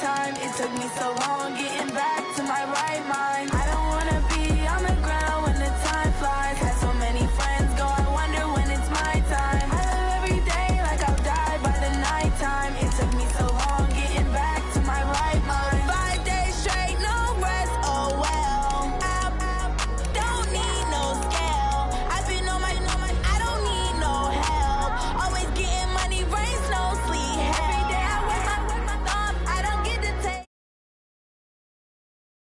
time. It took me so long getting back to my right mind. I don't wanna be on the ground when the time flies. Had so many friends go, I wonder when it's my time. I live every day like I'll die by the night time. It took me so long getting back to my right mind. 5 days straight, no rest, oh well. I don't need no scale. I've been on my, I don't need no help. Always getting money, rains, no sleep. Every day I work my thumb, I don't get to take.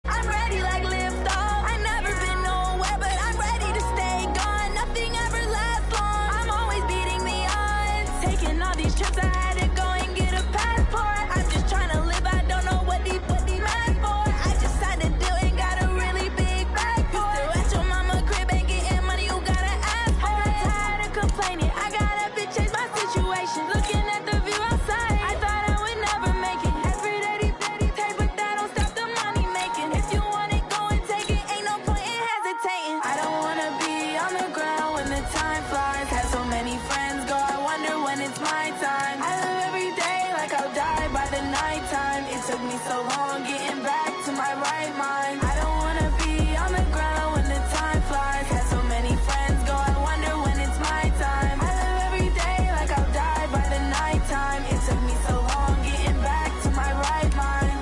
I'm ready like lift off. I've never been nowhere, but I'm ready to stay gone. Nothing ever lasts long. I'm always beating the odds. Taking all these trips, I had to go and get a passport. I'm just trying to live, I don't know what the mad for. I just had to do it, got a really big bag for it. Still at your mama crib, ain't getting money, you gotta ask for it. I'm tired of complaining, I gotta be change my situation. Looking at the view outside, I thought I would never make it. Every day, take, but that don't stop the money making. If you want it, go and take it, ain't no point in hesitating. I don't wanna be on the ground when the time flies. Had so many friends go, I wonder when it's my time. I live every day like I'll die by the night time. It took me so long getting back to my right mind. I don't wanna be on the ground when the time flies. Had so many friends go, I wonder when it's my time. I live every day like I'll die by the night time. It took me so long getting back to my right mind.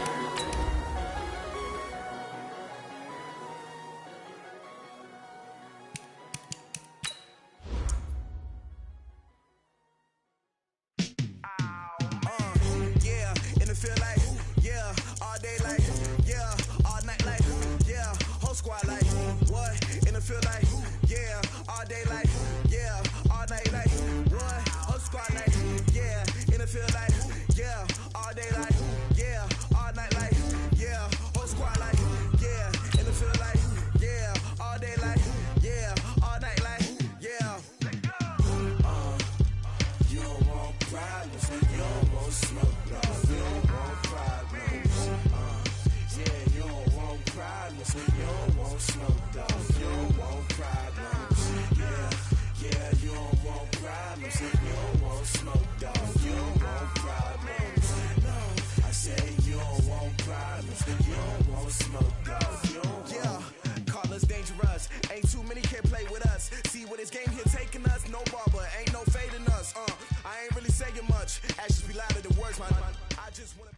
Yeah, and it feel like, yeah, all day like, yeah, all night like, yeah, whole squad like, what? And it feel like, yeah, all day like, yeah, all night like, what? Whole squad like, yeah, and it feel like, yeah, all day like, yeah, all night like, yeah, whole squad like, yeah, and it feel like, yeah, all day like, yeah, all night like, yeah. You don't want problems, you don't want smoke, no. You don't want problems, yeah, you don't want problems, you don't want smoke, dog. You don't want problems, yeah, you don't want problems, you don't want smoke, dog. You don't want problems, no. I say you don't want problems, you don't want smoke, dog. You don't want. Call us dangerous, ain't too many can play with us. See what this game here taking us, no barber, ain't no fading us. I ain't really saying much. Actions be louder than words, man. I just wanna.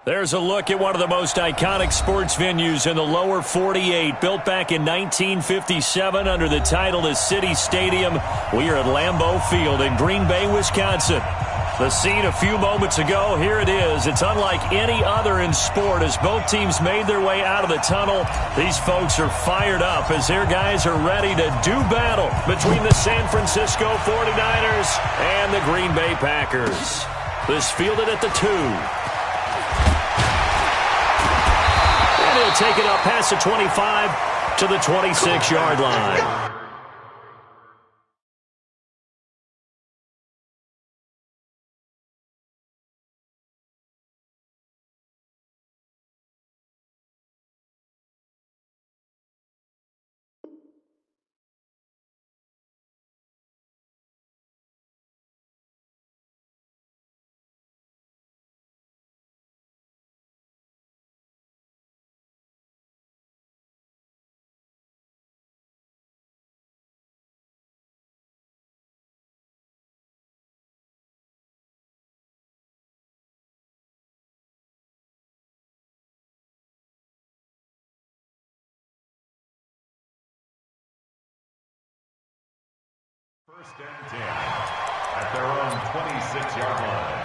There's a look at one of the most iconic sports venues in the lower 48. Built back in 1957 under the title of City Stadium. We are at Lambeau Field in Green Bay, Wisconsin. The scene a few moments ago, here it is. It's unlike any other in sport as both teams made their way out of the tunnel. These folks are fired up as their guys are ready to do battle between the San Francisco 49ers and the Green Bay Packers. This fielded at the 2. And he'll take it up past the 25 to the 26-yard line. First and 10 at their own 26-yard line.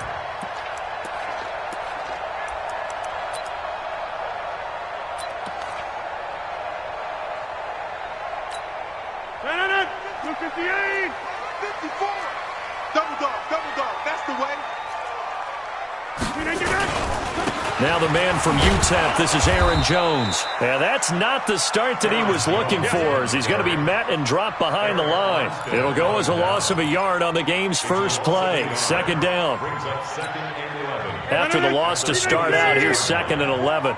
Look 58, 54. Double dog. That's the way. Now the man from UTEP, this is Aaron Jones. Yeah, that's not the start that he was looking for, as he's going to be met and dropped behind the line. It'll go as a loss of a yard on the game's first play. Second down. After the loss to start out, here's 2nd and 11.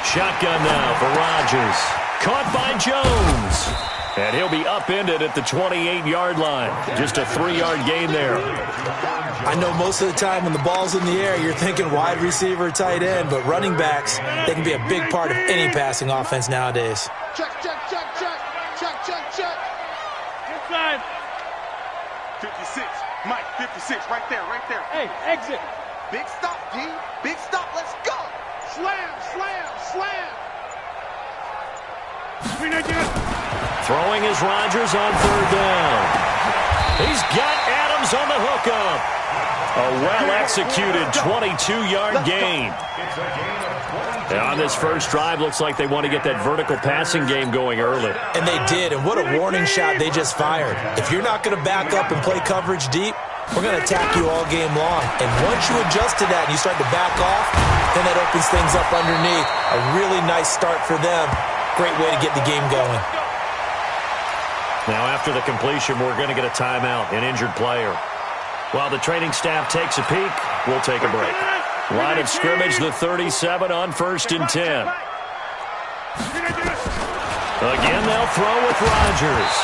Shotgun now for Rodgers. Caught by Jones. And he'll be upended at the 28-yard line. Just a 3-yard gain there. I know most of the time when the ball's in the air, you're thinking wide receiver, tight end, but running backs, they can be a big part of any passing offense nowadays. Check, check, check, check. Check, check, check. Inside. 56. Mike, 56. Right there, right there. Hey, exit. Big stop, D. Big stop. Let's go. Slam, slam, slam. Throwing is Rodgers on 3rd down. He's got Adams on the hookup. A well-executed 22-yard gain. And on this first drive, looks like they want to get that vertical passing game going early. And they did, and what a warning shot they just fired. If you're not going to back up and play coverage deep, we're going to attack you all game long. And once you adjust to that and you start to back off, then that opens things up underneath. A really nice start for them. Great way to get the game going. Now, after the completion, we're going to get a timeout, an injured player. While the training staff takes a peek, we'll take a break. Line of scrimmage, the 37 on 1st and 10. Again, they'll throw with Rodgers.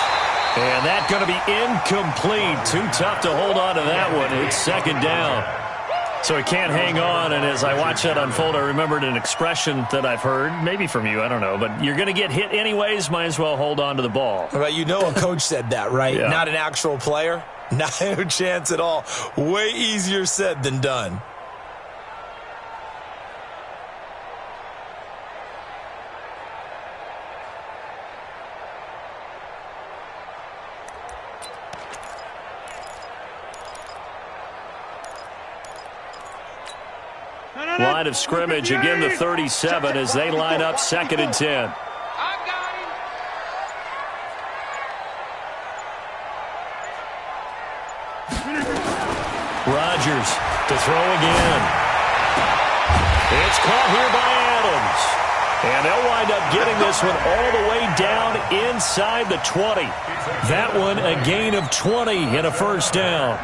And that's going to be incomplete. Too tough to hold on to that one. It's 2nd down. So he can't hang on, and as I watch that unfold, I remembered an expression that I've heard, maybe from you, I don't know, but you're going to get hit anyways, might as well hold on to the ball. Well, you know a coach said that, right? Yeah. Not an actual player. Not a chance at all. Way easier said than done. Line of scrimmage, again the 37 as they line up 2nd and 10. Rodgers to throw again. It's caught here by Adams. And they'll wind up getting this one all the way down inside the 20. That one a gain of 20 and a 1st down.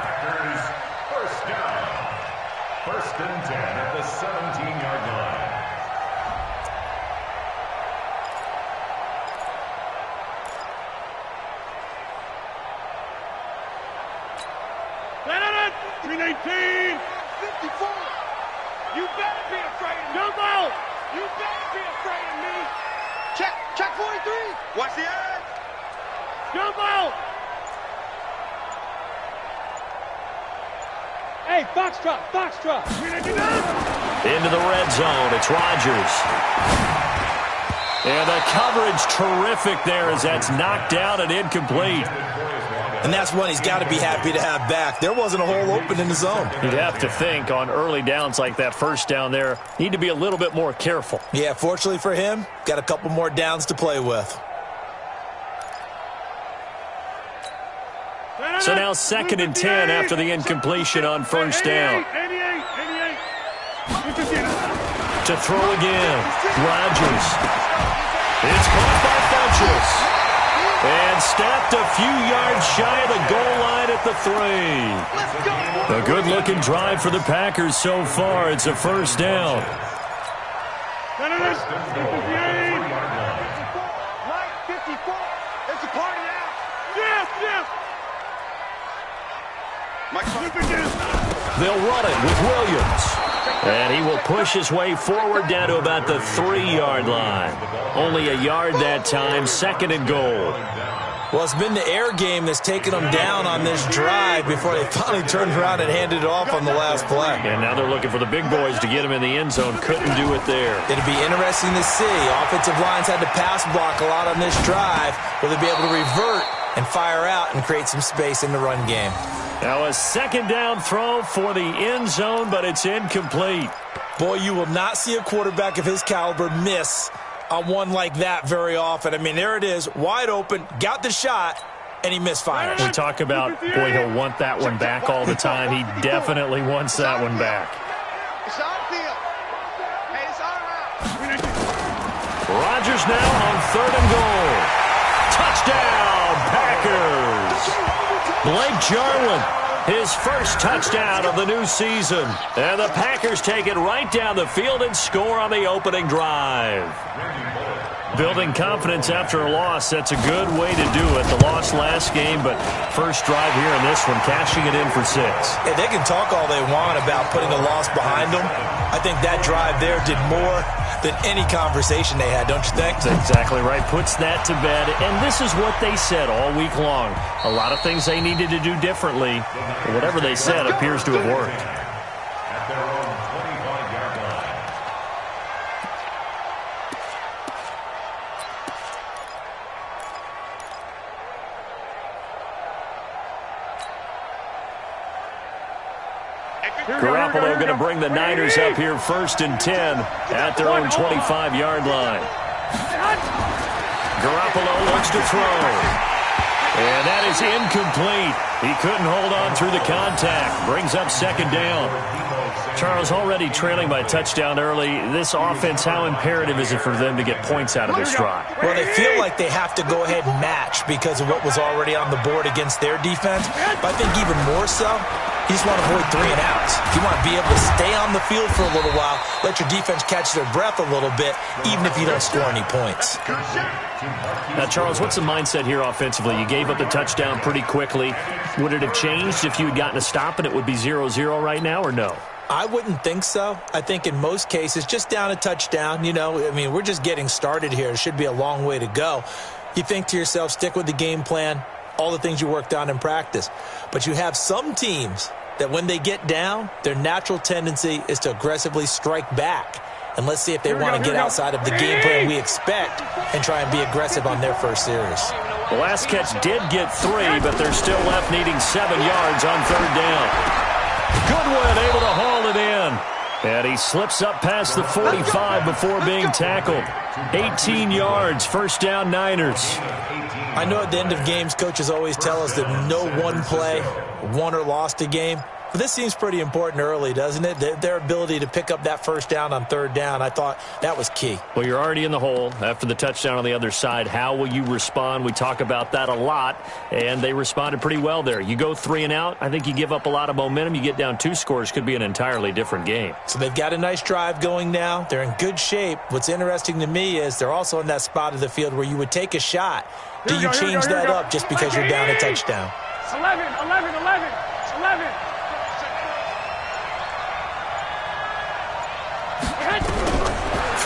First and 10 at the 17-yard line. Let it! 319! 54. You better be afraid of me. Jump out! You better be afraid of me. Check 43. Watch the edge. Jump out! Hey, Foxtrot, Foxtrot. 319! Into the red zone, it's Rodgers. And the coverage terrific there as that's knocked down and incomplete. And that's one he's got to be happy to have back. There wasn't a hole open in the zone. You'd have to think on early downs like that 1st down there, need to be a little bit more careful. Yeah, fortunately for him, got a couple more downs to play with. So now 2nd and 10 after the incompletion on 1st down. 88. To throw again, Rodgers. It's caught by Funchess. And stepped a few yards shy of the goal line at the 3. A good-looking drive for the Packers so far. It's a 1st down. Mike, 54. It's a party now. Yes! They'll run it with Williams. And he will push his way forward down to about the 3-yard line. Only a yard that time, 2nd and goal. Well, it's been the air game that's taken them down on this drive before they finally turned around and handed it off on the last play. And now they're looking for the big boys to get him in the end zone. Couldn't do it there. It'd be interesting to see. Offensive lines had to pass block a lot on this drive. Will they be able to revert and fire out and create some space in the run game? Now a 2nd down throw for the end zone, but it's incomplete. Boy, you will not see a quarterback of his caliber miss on one like that very often. I mean, there it is, wide open, got the shot, and he misfires. We talk about, boy, he'll want that one back all the time. He definitely wants that one back. It's on field. Hey, it's all around. Rodgers now on 3rd and goal. Touchdown, Packers. Blake Jarwin, his first touchdown of the new season. And the Packers take it right down the field and score on the opening drive. Building confidence after a loss, that's a good way to do it. The loss last game, but first drive here in this one, cashing it in for 6. Hey, they can talk all they want about putting a loss behind them. I think that drive there did more than any conversation they had, don't you think? That's exactly right. Puts that to bed. And this is what they said all week long. A lot of things they needed to do differently. But whatever they said appears to have worked. At their own 25-yard line. Garoppolo going to bring the Niners up here 1st and 10 at their own 25-yard line. Garoppolo looks to throw. And that is incomplete. He couldn't hold on through the contact. Brings up 2nd down. Charles, already trailing by a touchdown early. This offense, how imperative is it for them to get points out of this drive? Well, they feel like they have to go ahead and match because of what was already on the board against their defense. But I think even more so, you just want to avoid 3 and outs. You want to be able to stay on the field for a little while, let your defense catch their breath a little bit, even if you don't score any points. Now, Charles, what's the mindset here offensively? You gave up the touchdown pretty quickly. Would it have changed if you had gotten a stop and it would be 0-0 right now, or no? I wouldn't think so. I think in most cases, just down a touchdown, we're just getting started here. It should be a long way to go. You think to yourself, stick with the game plan, all the things you worked on in practice. But you have some teams that when they get down, their natural tendency is to aggressively strike back. And let's see if they want to get outside of the game plan we expect and try and be aggressive on their first series. The last catch did get 3, but they're still left needing 7 yards on 3rd down. Goodwin able to haul it in. And he slips up past the 45 before being tackled. 18 yards, 1st down Niners. I know at the end of games, coaches always tell us that no one play won or lost a game. But this seems pretty important early, doesn't it? Their ability to pick up that 1st down on 3rd down, I thought that was key. Well, you're already in the hole after the touchdown on the other side. How will you respond? We talk about that a lot, and they responded pretty well there. You go 3 and out, I think you give up a lot of momentum. You get down 2 scores, could be an entirely different game. So they've got a nice drive going now. They're in good shape. What's interesting to me is they're also in that spot of the field where you would take a shot. Do you change that up just because you're down a touchdown? 11.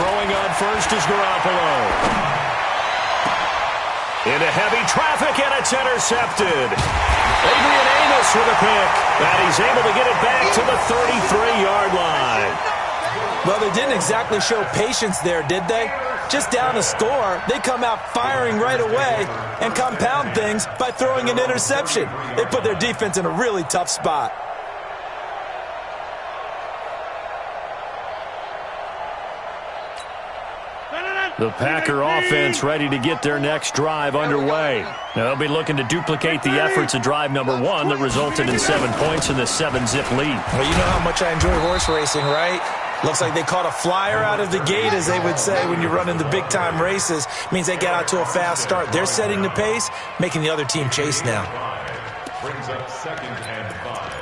Throwing on first is Garoppolo. Into heavy traffic, and it's intercepted. Adrian Amos with a pick, and he's able to get it back to the 33-yard line. Well, they didn't exactly show patience there, did they? Just down a score, they come out firing right away and compound things by throwing an interception. They put their defense in a really tough spot. The Packer offense ready to get their next drive underway. They'll be looking to duplicate the efforts of drive number 1 that resulted in 7 points in the 7-zip lead. Well, you know how much I enjoy horse racing, right? Looks like they caught a flyer out of the gate, as they would say when you're running the big-time races. Means they get out to a fast start. They're setting the pace, making the other team chase now. Brings up 2nd and 5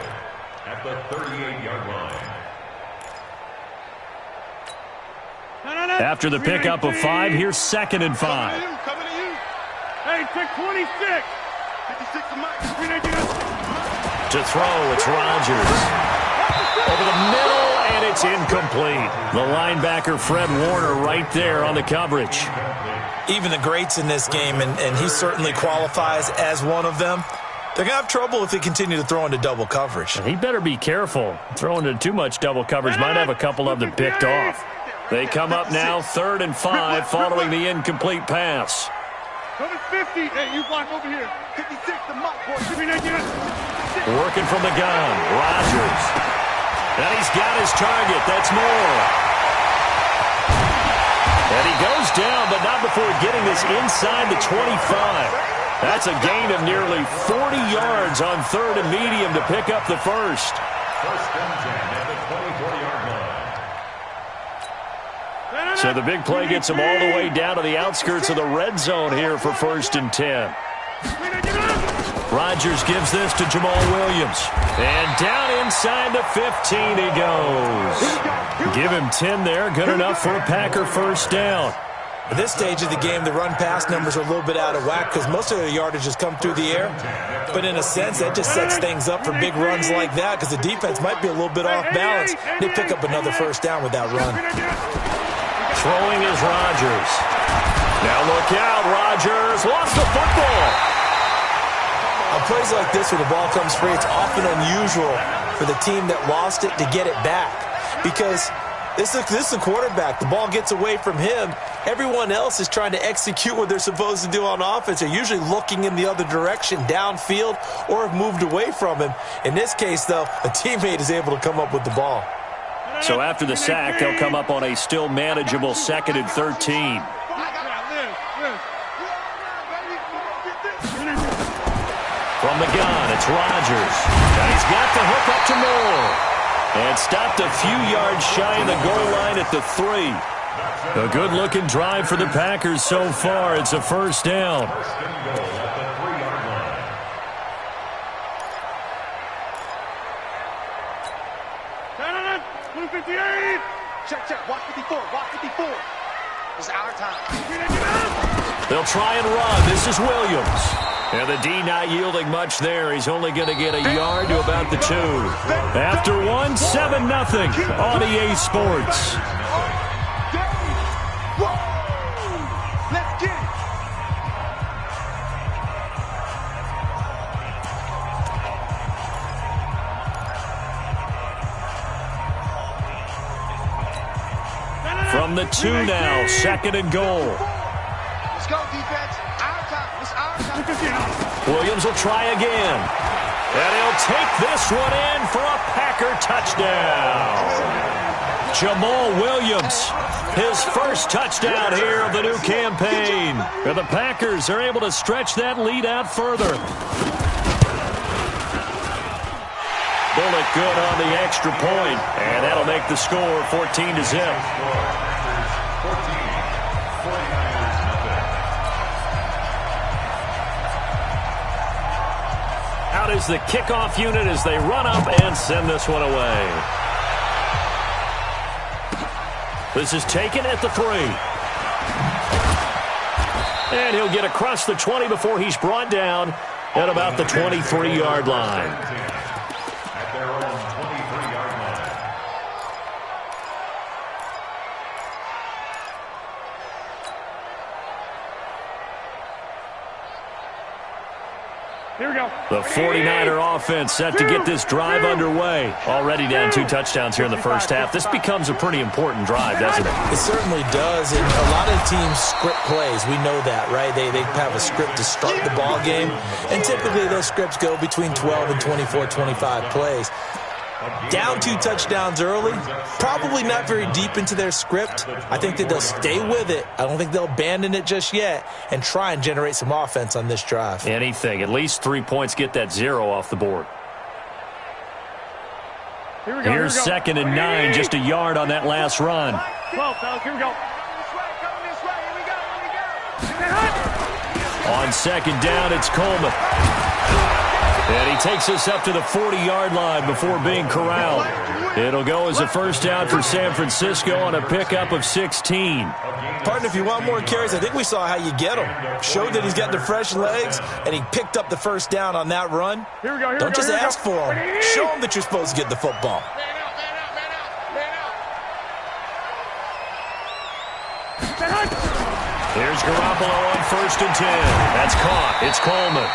at the 38-yard line. After the pickup of 5, here's 2nd and 5. Coming to you. Hey, take 26. 56 to Mike. To throw, it's Rodgers. Over the middle, and it's incomplete. The linebacker, Fred Warner, right there on the coverage. Even the greats in this game, and he certainly qualifies as one of them, they're going to have trouble if they continue to throw into double coverage. He better be careful. Throwing into too much double coverage might have a couple of them picked off. They come up now 3rd and 5 following the incomplete pass. Coming 50. Hey, you block over here. 56 to Mike. Working from the gun, Rodgers. And he's got his target. That's Moore. And he goes down, but not before getting this inside the 25. That's a gain of nearly 40 yards on 3rd and medium to pick up the first. 1st and 10 at the 24-yard line. So the big play gets him all the way down to the outskirts of the red zone here for 1st and 10. Rodgers gives this to Jamal Williams. And down inside the 15 he goes. Give him 10 there. Good enough for a Packer 1st down. At this stage of the game, the run-pass numbers are a little bit out of whack because most of their yardage has come through the air. But in a sense, that just sets things up for big runs like that because the defense might be a little bit off balance. They pick up another first down with that run. Throwing is Rodgers. Now look out, Rodgers lost the football. On plays like this where the ball comes free, it's often unusual for the team that lost it to get it back because this is the quarterback. The ball gets away from him. Everyone else is trying to execute what they're supposed to do on offense. They're usually looking in the other direction, downfield, or have moved away from him. In this case, though, a teammate is able to come up with the ball. So after the sack, they'll come up on a still manageable 2nd and 13. From the gun, it's Rodgers. And he's got the hook up to Moore. And stopped a few yards shy of the goal line at the 3. A good-looking drive for the Packers so far. It's a first down. Check. Watch 54. Watch 54. It's our time. They'll try and run. This is Williams. And the D not yielding much there. He's only going to get a yard to about the 2. After 1, 7-0 on EA Sports. Let's get it. From the 2 now, 2nd and goal. Let's go, defense. Our time. It's our time. Williams will try again. And he'll take this one in for a Packer touchdown. Jamal Williams, his first touchdown here of the new campaign. And the Packers are able to stretch that lead out further. Bullet good on the extra point, and that'll make the score 14-0. Out is the kickoff unit as they run up and send this one away. This is taken at the 3. And he'll get across the 20 before he's brought down at about the 23-yard line. Here we go. The 49er offense set to get this drive underway. Already down 2 touchdowns here in the first half. This becomes a pretty important drive, doesn't it? It certainly does, and a lot of teams script plays. We know that, right? They have a script to start the ball game, and typically those scripts go between 12 and 24, 25 plays. Down 2 touchdowns early, probably not very deep into their script. I think that they'll stay with it. I don't think they'll abandon it just yet and try and generate some offense on this drive. Anything. At least 3 points, get that 0 off the board. Here's 2nd and 9, just a yard on that last run. 12, fellas, here we go. On 2nd down, it's Coleman. And he takes us up to the 40-yard line before being corralled. It'll go as a first down for San Francisco on a pickup of 16. Partner, if you want more carries, I think we saw how you get him. Showed that he's got the fresh legs, and he picked up the first down on that run. Here we go. Don't just ask for him. Show him that you're supposed to get the football. Here's Garoppolo on 1st and 10. That's caught. It's Coleman.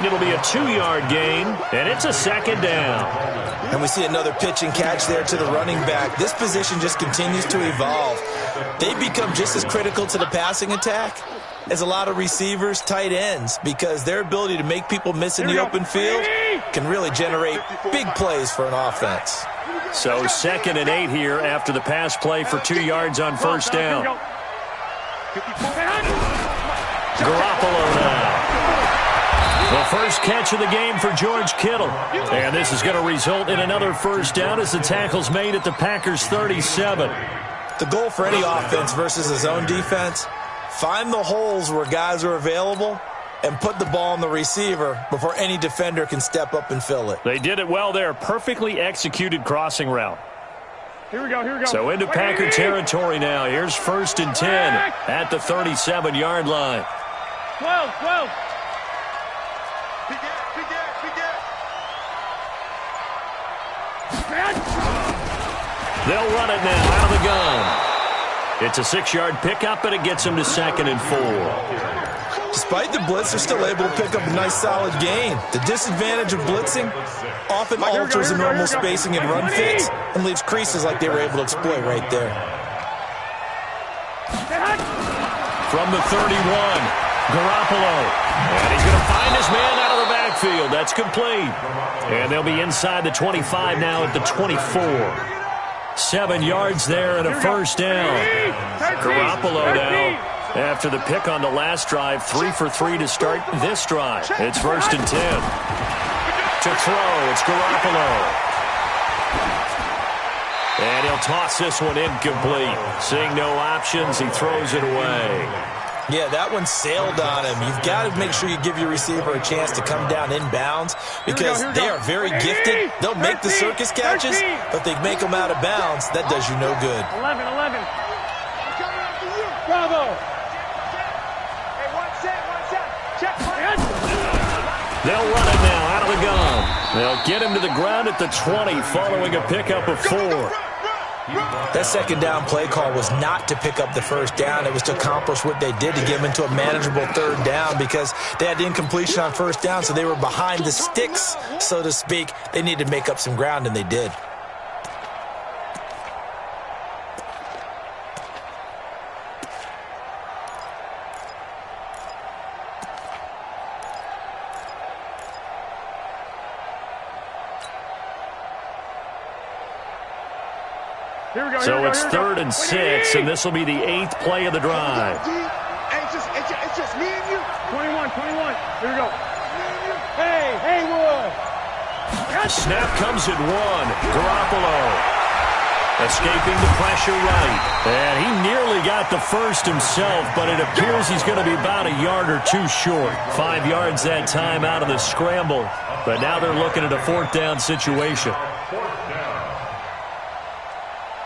It'll be a 2-yard gain, and it's a 2nd down. And we see another pitch and catch there to the running back. This position just continues to evolve. They become just as critical to the passing attack as a lot of receivers, tight ends, because their ability to make people miss in the open field can really generate big plays for an offense. So 2nd and 8 here after the pass play for 2 yards on 1st down. Garoppolo now. The first catch of the game for George Kittle. And this is going to result in another first down as the tackle's made at the Packers' 37. The goal for any offense versus a zone defense, find the holes where guys are available and put the ball on the receiver before any defender can step up and fill it. They did it well there. Perfectly executed crossing route. Here we go. So into Packer territory now. Here's 1st and 10 at the 37-yard line. 12. They'll run it now out of the gun. It's a 6-yard pickup, and it gets them to 2nd and 4. Despite the blitz, they're still able to pick up a nice, solid gain. The disadvantage of blitzing often alters the normal spacing and run fits and leaves creases like they were able to exploit right there. From the 31, Garoppolo. And he's going to find his man out of the backfield. That's complete. And they'll be inside the 25 now at the 24. 7 yards there and a 1st down. Garoppolo now, after the pick on the last drive, 3 for 3 to start this drive. It's 1st and 10. To throw, it's Garoppolo. And he'll toss this one incomplete. Seeing no options, he throws it away. Yeah, that one sailed on him. You've got to make sure you give your receiver a chance to come down inbounds because they are very gifted. They'll make the circus catches, but they make them out of bounds. That does you no good. 11. Bravo. Hey, one set. Check. They'll run it now out of the gun. They'll get him to the ground at the 20 following a pickup of 4. That second down play call was not to pick up the 1st down. It was to accomplish what they did, to get them into a manageable 3rd down because they had incompletion on 1st down, so they were behind the sticks, so to speak. They needed to make up some ground, and they did. So it's 3rd and 6, and this will be the 8th play of the drive. It's just me and you. 21. Here we go. Hey, Wood. Snap comes at 1. Garoppolo escaping the pressure right. And he nearly got the 1st himself, but it appears he's going to be about a yard or 2 short. 5 yards that time out of the scramble. But now they're looking at a 4th down situation.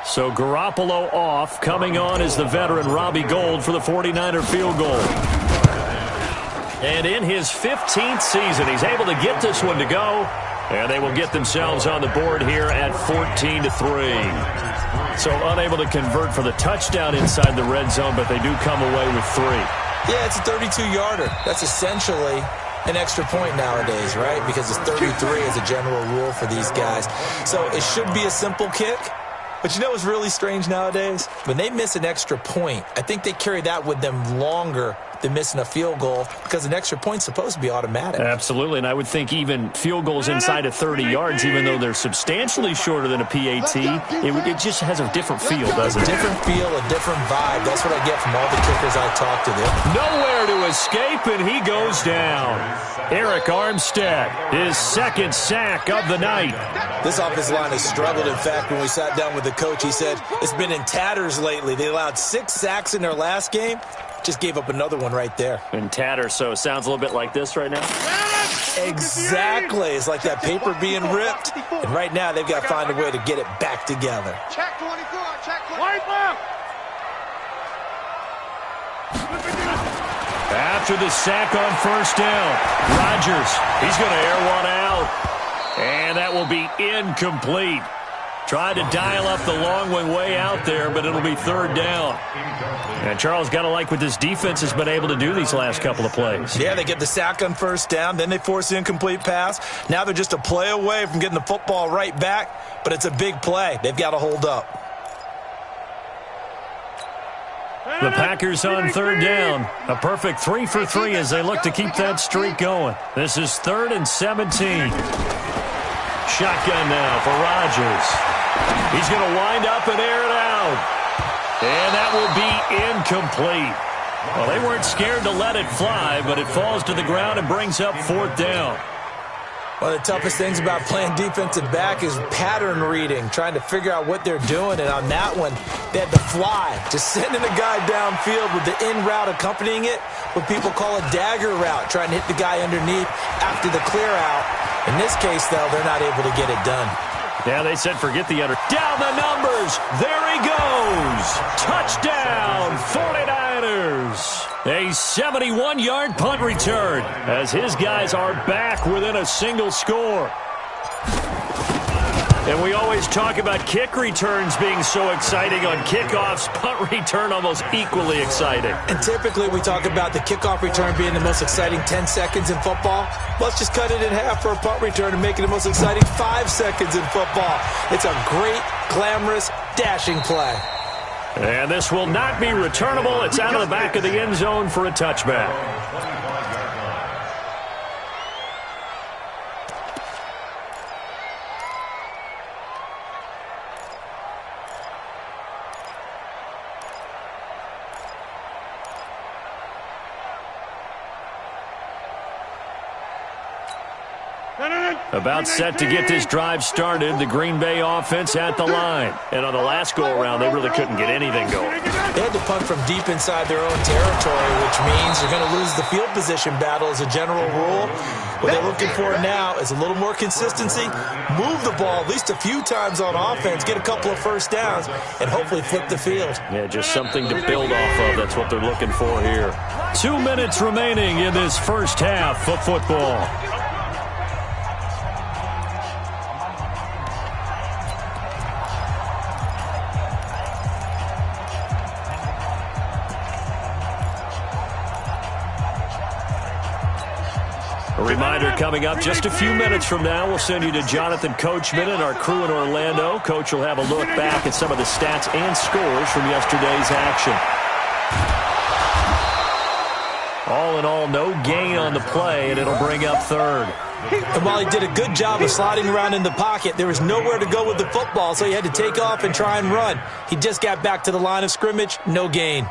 So Garoppolo off. Coming on is the veteran Robbie Gould for the 49er field goal. And in his 15th season, he's able to get this one to go. And they will get themselves on the board here at 14-3. So unable to convert for the touchdown inside the red zone, but they do come away with 3. Yeah, it's a 32-yarder. That's essentially an extra point nowadays, right? Because it's 33 as a general rule for these guys. So it should be a simple kick. But you know what's really strange nowadays? When they miss an extra point, I think they carry that with them longer than missing a field goal because an extra point's supposed to be automatic. Absolutely, and I would think even field goals inside of 30 yards, even though they're substantially shorter than a PAT, it just has a different feel, doesn't it? A different feel, a different vibe. That's what I get from all the kickers I talk to. Nowhere to escape, and he goes down. Eric Armstead, his 2nd sack of the night. This offensive line has struggled. In fact, when we sat down with the coach, he said it's been in tatters lately. They allowed 6 sacks in their last game. Just gave up another one right there. In tatters, so it sounds a little bit like this right now? Exactly. It's like that paper being ripped. And right now, they've got to find a way to get it back together. Check 24. Check 24. White left. After the sack on 1st down, Rodgers, he's going to air one out. And that will be incomplete. Tried to dial up the long one way out there, but it'll be 3rd down. And Charles, got to like what this defense has been able to do these last couple of plays. Yeah, they get the sack on 1st down, then they force the incomplete pass. Now they're just a play away from getting the football right back, but it's a big play. They've got to hold up. The Packers on 3rd down. A perfect 3 for 3 as they look to keep that streak going. This is 3rd and 17. Shotgun now for Rodgers. He's going to wind up and air it out. And that will be incomplete. Well, they weren't scared to let it fly, but it falls to the ground and brings up 4th down. One of the toughest things about playing defensive back is pattern reading, trying to figure out what they're doing. And on that one, they had to fly, just sending a guy downfield with the in route accompanying it, what people call a dagger route, trying to hit the guy underneath after the clear out. In this case, though, they're not able to get it done. Yeah, they said forget the under. Down the numbers. There he goes. Touchdown, 49ers. A 71-yard punt return as his guys are back within a single score. And we always talk about kick returns being so exciting on kickoffs. Punt return almost equally exciting. And typically we talk about the kickoff return being the most exciting 10 seconds in football. Let's just cut it in half for a punt return and make it the most exciting 5 seconds in football. It's a great, glamorous, dashing play. And this will not be returnable. It's out of the back of the end zone for a touchback. About set to get this drive started, the Green Bay offense at the line. And on the last go-around, they really couldn't get anything going. They had to punt from deep inside their own territory, which means they're going to lose the field position battle as a general rule. What they're looking for now is a little more consistency, move the ball at least a few times on offense, get a couple of first downs, and hopefully flip the field. Yeah, just something to build off of. That's what they're looking for here. 2 minutes remaining in this first half of football. A reminder coming up just a few minutes from now, we'll send you to Jonathan Coachman and our crew in Orlando. Coach will have a look back at some of the stats and scores from yesterday's action. All in all, no gain on the play, and it'll bring up third. And while he did a good job of sliding around in the pocket, there was nowhere to go with the football, so he had to take off and try and run. He just got back to the line of scrimmage, no gain.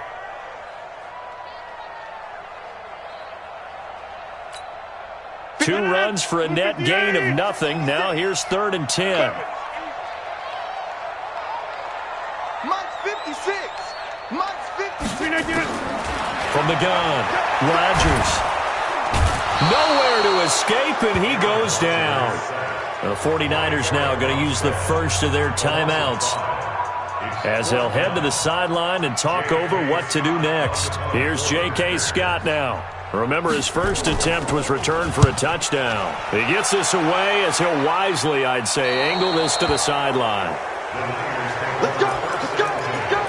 Two runs for a net gain of nothing. Now here's 3rd and 10. Mike's 56. Mike's 56. From the gun, Rodgers. Nowhere to escape, and he goes down. The 49ers now going to use the first of their timeouts as they'll head to the sideline and talk over what to do next. Here's J.K. Scott now. Remember, his first attempt was returned for a touchdown. He gets this away as he'll wisely, I'd say, angle this to the sideline. Let's go. Let's go. Let's go.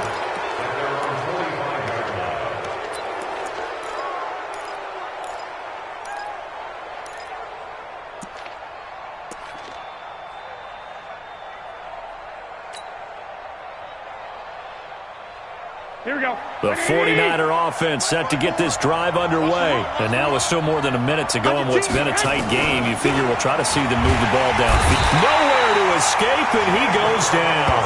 Here we go. The 49er offense set to get this drive underway. And now with still more than a minute to go in what's been a tight game, you figure we'll try to see them move the ball downfield. Nowhere to escape, and he goes down.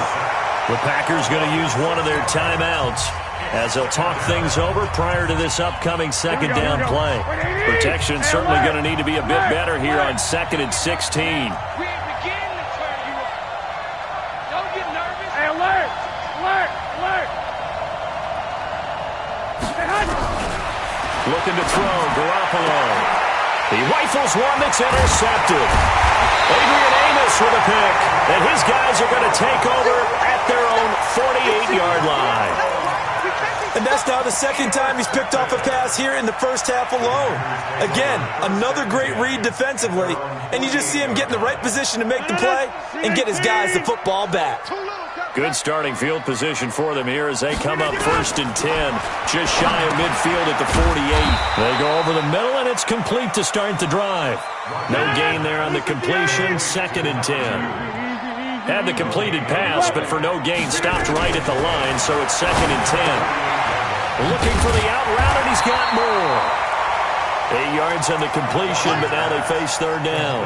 The Packers going to use one of their timeouts as they'll talk things over prior to this upcoming second down play. Protection certainly going to need to be a bit better here on 2nd and 16. We begin to turn you up. Don't get nervous. Hey, alert! Alert! Alert! Looking to throw, Garoppolo. He rifles one that's intercepted. Adrian Amos with a pick. And his guys are going to take over at their own 48-yard line. And that's now the second time he's picked off a pass here in the first half alone. Again, another great read defensively. And you just see him get in the right position to make the play and get his guys the football back. Good starting field position for them here as they come up 1st and 10. Just shy of midfield at the 48. They go over the middle, and it's complete to start the drive. No gain there on the completion. 2nd and 10. Had the completed pass, but for no gain, stopped right at the line, so it's 2nd and 10. Looking for the out route, and he's got more. 8 yards on the completion, but now they face 3rd down.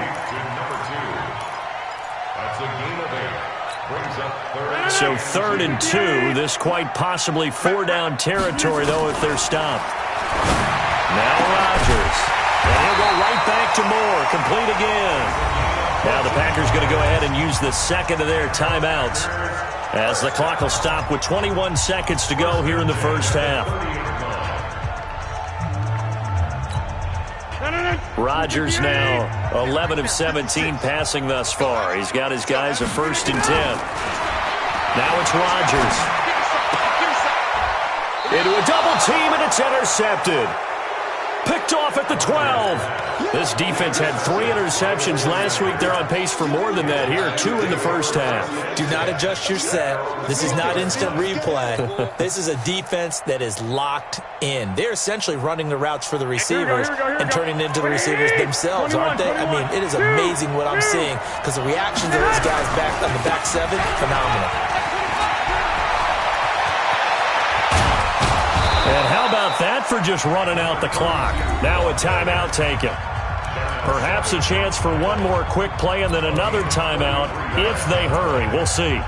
That's a gain of 8. Brings up 3rd. So 3rd and 2. This quite possibly 4-down territory, though, if they're stopped. Now Rodgers. And he'll go right back to Moore. Complete again. Now the Packers going to go ahead and use the second of their timeouts as the clock will stop with 21 seconds to go here in the first half. No. Rodgers now 11 of 17 passing thus far. He's got his guys a 1st and 10. Now it's Rodgers. Into a double team, and it's intercepted. Picked off at the 12. This defense had 3 interceptions last week. They're on pace for more than that here, 2 in the first half. Do not adjust your set. This is not instant replay. This is a defense that is locked in. They're essentially running the routes for the receivers and turning it into the receivers themselves, aren't they? I mean, it is amazing what I'm seeing because the reactions of those guys back on the back 7, phenomenal. And how about that for just running out the clock? Now a timeout taken. Perhaps a chance for one more quick play and then another timeout if they hurry. We'll see.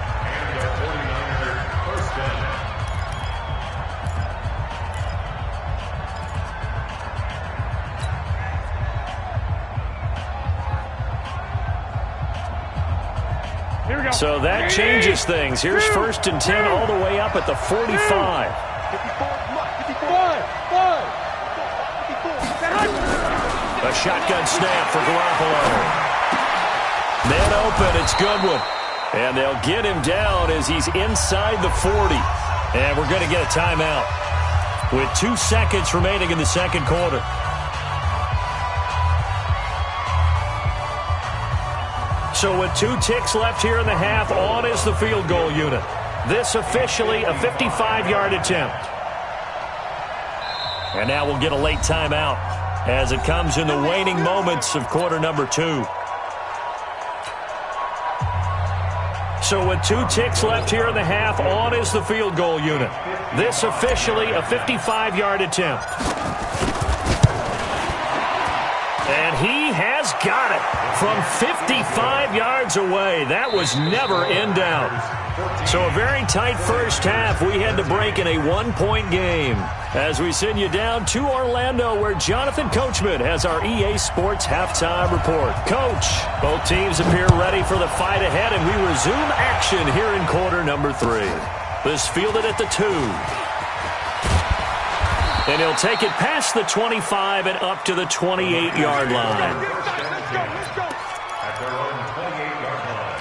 Here we go. So that changes things. Here's 1st and 10 all the way up at the 45. A shotgun snap for Garoppolo. Man open, it's Goodwin. And they'll get him down as he's inside the 40. And we're going to get a timeout with 2 seconds remaining in the second quarter. So with 2 ticks left here in the half, on is the field goal unit. This officially a 55-yard attempt. And now we'll get a late timeout as it comes in the waning moments of quarter number 2. So with 2 ticks left here in the half, on is the field goal unit. This officially a 55-yard attempt. And he has got it from 55 yards away. That was never in doubt. So a very tight first half. We had to break in a 1-point game as we send you down to Orlando where Jonathan Coachman has our EA Sports halftime report. Coach, both teams appear ready for the fight ahead, and we resume action here in quarter number 3. This fielded at the 2. And he'll take it past the 25 and up to the 28-yard line. At their own 28-yard line.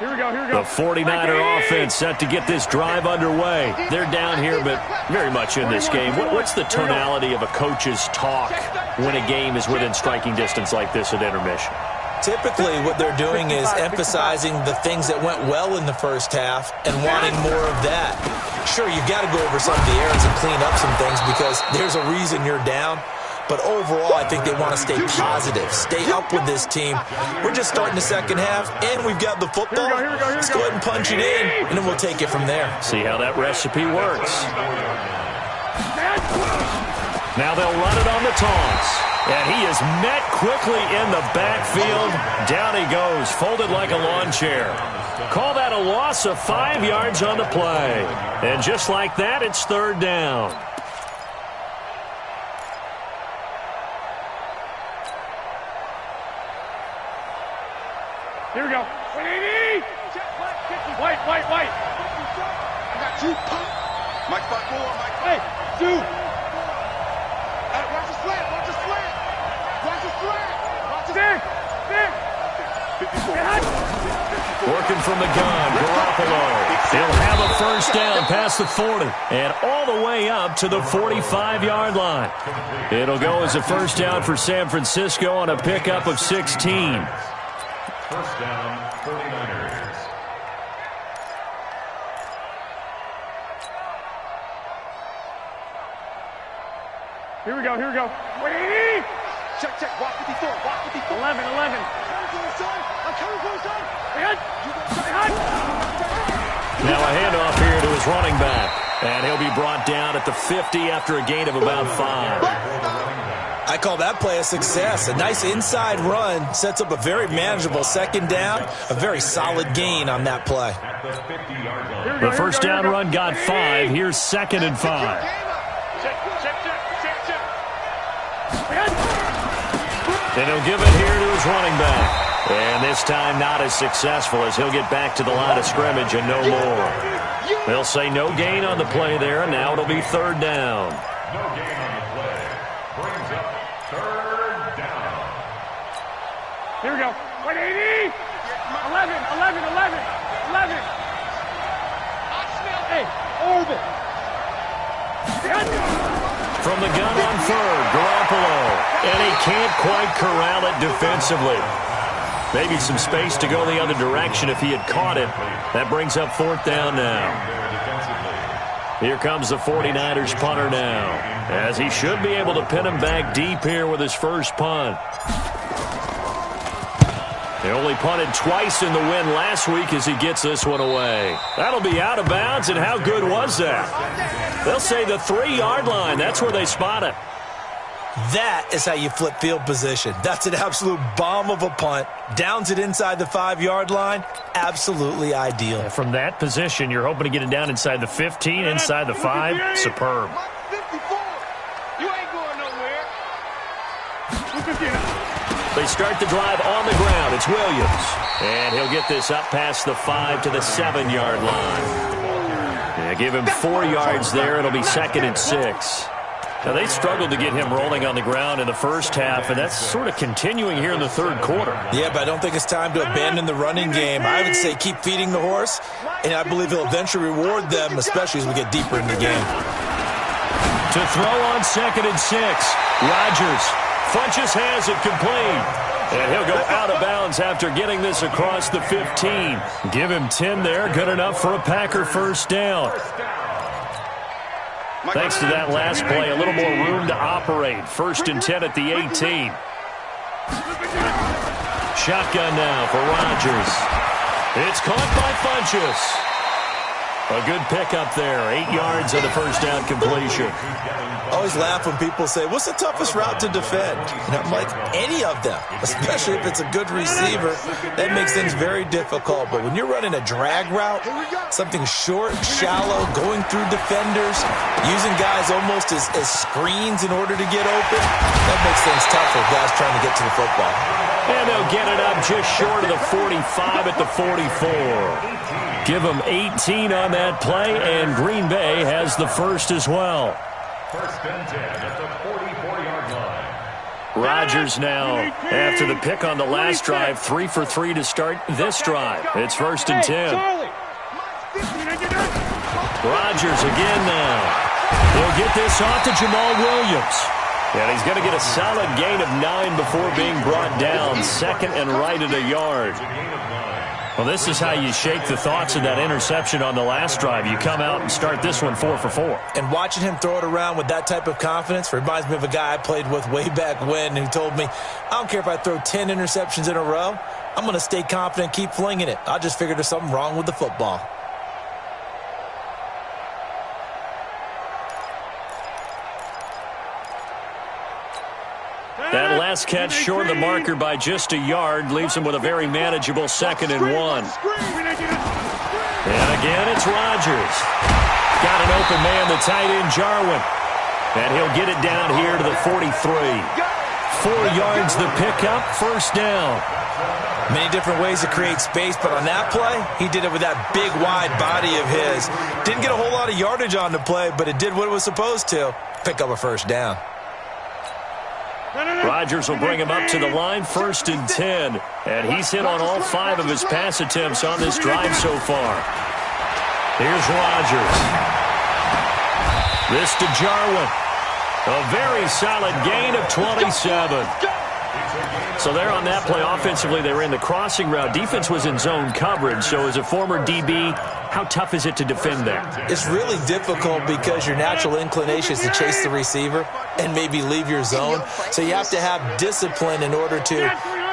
Here we go, here we go. The 49er offense set to get this drive underway. They're down here, but very much in this game. What's the tonality of a coach's talk when a game is within striking distance like this at intermission? Typically, what they're doing is emphasizing the things that went well in the first half and wanting more of that. Sure, you've got to go over some of the errors and clean up some things because there's a reason you're down. But overall, I think they want to stay positive, stay up with this team. We're just starting the second half, and we've got the football. Let's go ahead and punch it in, and then we'll take it from there. See how that recipe works. Now they'll run it on the toss. And he is met quickly in the backfield. Down he goes, folded like a lawn chair. Call that a loss of 5 yards on the play. And just like that, it's 3rd down. Here we go. White. I got you. Mike, back more, Mike. Hey, dude. Watch the slant. Watch the slant. Watch the slant. Watch the There. Working from the gun, Garoppolo. He'll have a 1st down past the 40 and all the way up to the 45-yard line. It'll go as a 1st down for San Francisco on a pickup of 16. 1st down, 49ers. Here we go. Wait. Check. Walk 54. 11. I'm coming for you, son. Now a handoff here to his running back. And he'll be brought down at the 50 after a gain of about 5. I call that play a success. A nice inside run sets up a very manageable 2nd down. A very solid gain on that play. The 1st down run got 5. Here's 2nd and 5. Check. And he'll give it here to his running back. And this time not as successful as he'll get back to the line of scrimmage and no more. They'll say no gain on the play there, and now it'll be third down. No gain on the play. Brings up third down. Here we go. 180. 11. Hey, orbit. From the gun on third, Garoppolo. And he can't quite corral it defensively. Maybe some space to go the other direction if he had caught it. That brings up fourth down now. Here comes the 49ers punter now, as he should be able to pin him back deep here with his first punt. He only punted twice in the win last week as he gets this one away. That'll be out of bounds, and how good was that? They'll say the 3-yard line. That's where they spot it. That is how you flip field position. That's an absolute bomb of a punt. Downs it inside the 5-yard line. Absolutely ideal. And from that position, you're hoping to get it down inside the 15, inside the 5. Superb. 54. You ain't going nowhere. They start the drive on the ground. It's Williams. And he'll get this up past the 5 to the 7-yard line. Yeah, give him 4 yards there. It'll be 2nd and 6. Now, they struggled to get him rolling on the ground in the first half, and that's sort of continuing here in the third quarter. Yeah, but I don't think it's time to abandon the running game. I would say keep feeding the horse, and I believe he'll eventually reward them, especially as we get deeper in the game. To throw on 2nd and 6, Rodgers. Funches has it complete. And he'll go out of bounds after getting this across the 15. Give him 10 there. Good enough for a Packer first down. Thanks to that last play, a little more room to operate. 1st and 10 at the 18. Shotgun now for Rodgers. It's caught by Funches. A good pickup there. 8 yards on the first down completion. I always laugh when people say, what's the toughest route to defend? And I'm like, any of them, especially if it's a good receiver. That makes things very difficult. But when you're running a drag route, something short, shallow, going through defenders, using guys almost as screens in order to get open, that makes things tough for guys trying to get to the football. And they'll get it up just short of the 45 at the 44. Give them 18 on that play, and Green Bay has the first as well. 1st and 10 at the 44-yard line. Rodgers now, after the pick on the last drive, 3 for 3 to start this drive. It's 1st and 10. Rodgers again now. He'll get this off to Jamal Williams. And he's going to get a solid gain of 9 before being brought down. 2nd and right at a yard. Well, this is how you shake the thoughts of that interception on the last drive. You come out and start this one 4 for 4. And watching him throw it around with that type of confidence reminds me of a guy I played with way back when who told me, I don't care if I throw 10 interceptions in a row. I'm going to stay confident and keep flinging it. I just figured there's something wrong with the football. That last catch short of the marker by just a yard leaves him with a very manageable 2nd and 1. And again, it's Rodgers. Got an open man, the tight end, Jarwin. And he'll get it down here to the 43. 4 yards the pickup, first down. Many different ways to create space, but on that play, he did it with that big, wide body of his. Didn't get a whole lot of yardage on the play, but it did what it was supposed to. Pick up a first down. Rodgers will bring him up to the line, 1st and 10. And he's hit on all 5 of his pass attempts on this drive so far. Here's Rodgers. This to Jarwin. A very solid gain of 27. So there on that play, offensively, they ran the crossing route. Defense was in zone coverage. So as a former DB, how tough is it to defend that? It's really difficult because your natural inclination is to chase the receiver and maybe leave your zone. So you have to have discipline in order to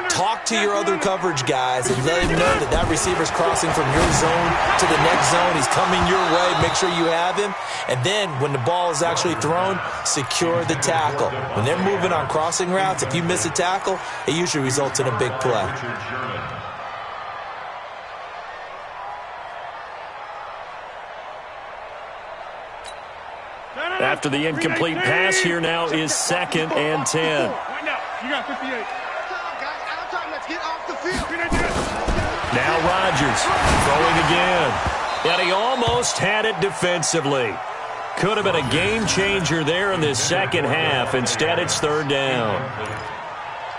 talk to your other coverage guys and let them know that that receiver's crossing from your zone to the next zone. He's coming your way. Make sure you have him. And then when the ball is actually thrown, secure the tackle. When they're moving on crossing routes, if you miss a tackle, it usually results in a big play. After the incomplete pass, here now is 2nd and 10. You got 58. Let's get off the field. Now Rodgers throwing again. And he almost had it defensively. Could have been a game changer there in this second half. Instead, it's third down.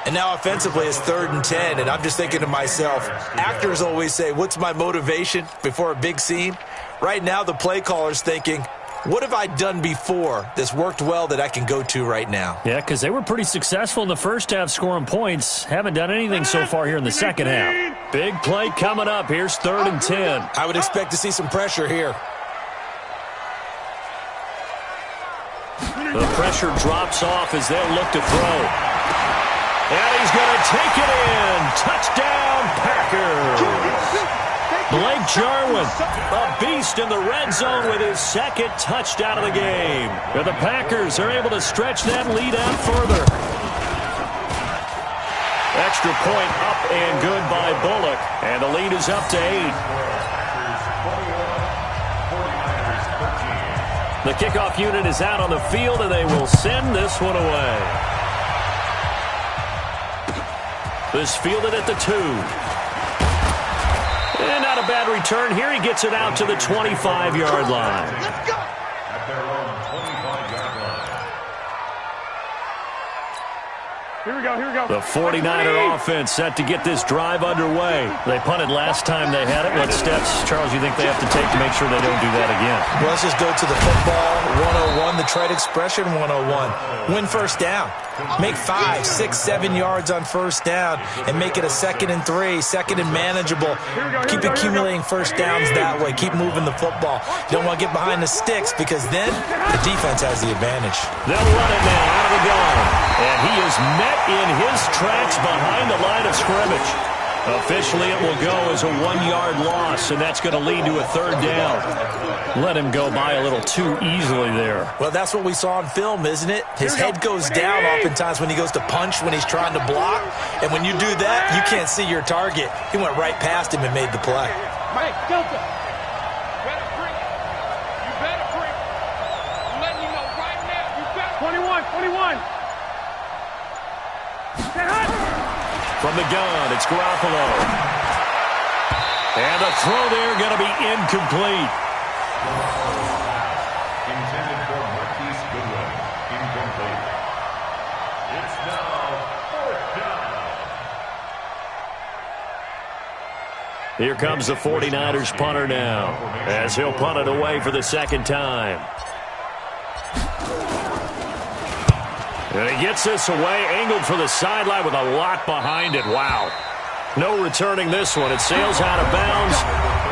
And now offensively, it's 3rd and 10, and I'm just thinking to myself, actors always say, what's my motivation before a big scene? Right now, the play caller's thinking, what have I done before that's worked well that I can go to right now? Yeah, because they were pretty successful in the first half scoring points. Haven't done anything so far here in the second half. Big play coming up. Here's 3rd and 10. I would expect to see some pressure here. The pressure drops off as they'll look to throw. And he's going to take it in. Touchdown, Packers. Blake Jarwin, a beast in the red zone with his second touchdown of the game. And the Packers are able to stretch that lead out further. Extra point up and good by Bullock. And the lead is up to 8. The kickoff unit is out on the field, and they will send this one away. This fielded at the 2. And not a bad return here. He gets it out to the 25-yard line. At their own 25-yard line. Here we go, here we go. The 49er offense set to get this drive underway. They punted last time they had it. What steps, Charles, you think they have to take to make sure they don't do that again? Well, let's just go to the football 101, the trade expression 101. Win first down. Make 5, 6, 7 yards on first down and make it a 2nd and 3, 2nd and manageable. Keep accumulating first downs that way. Keep moving the football. You don't want to get behind the sticks because then the defense has the advantage. They'll run it now out of the gun. And he is met in his tracks behind the line of scrimmage. Officially, it will go as a 1-yard loss, and that's going to lead to a 3rd down. Let him go by a little too easily there. Well, that's what we saw on film, isn't it? His head goes down oftentimes when he goes to punch, when he's trying to block. And when you do that, you can't see your target. He went right past him and made the play. Hey, Delta. Better bring it. You better bring it. I'm letting you know right now. You better. 21. From the gun, it's Garoppolo. And the throw there going to be incomplete. Intended for Marquise Goodwin. Incomplete. It's now 4th down. Here comes the 49ers punter now, as he'll punt it away for the 2nd time. And he gets this away, angled for the sideline with a lot behind it. Wow. No returning this one. It sails out of bounds,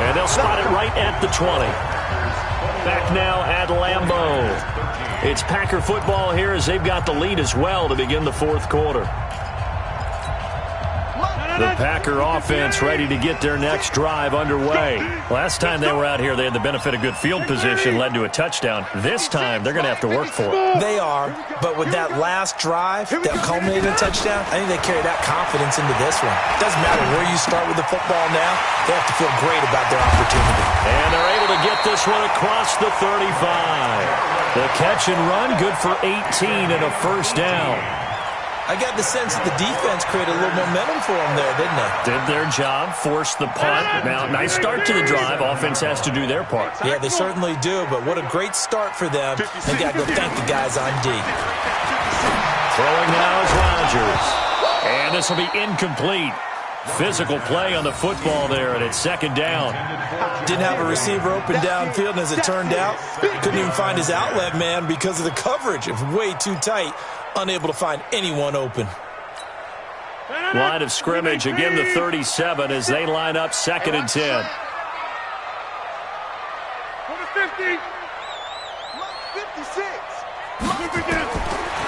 and they'll spot it right at the 20. Back now at Lambeau. It's Packer football here as they've got the lead as well to begin the 4th quarter. The Packer offense ready to get their next drive underway. Last time they were out here, they had the benefit of good field position, led to a touchdown. This time, they're going to have to work for it. They are, but with that last drive that culminated in a touchdown, I think they carry that confidence into this one. Doesn't matter where you start with the football now, they have to feel great about their opportunity. And they're able to get this one across the 35. The catch and run, good for 18 and a 1st down. I got the sense that the defense created a little momentum for them there, didn't they? Did their job, forced the punt. Now, nice start to the drive. Offense has to do their part. Yeah, they certainly do, but what a great start for them. They got to go thank the guys on D. Throwing now is Rodgers. And this will be incomplete. Physical play on the football there, and it's 2nd down. Didn't have a receiver open downfield, and as it turned out, couldn't even find his outlet man because of the coverage. It was way too tight. Unable to find anyone open. Line of scrimmage, again the 37 as they line up 2nd and 10. 50. 56.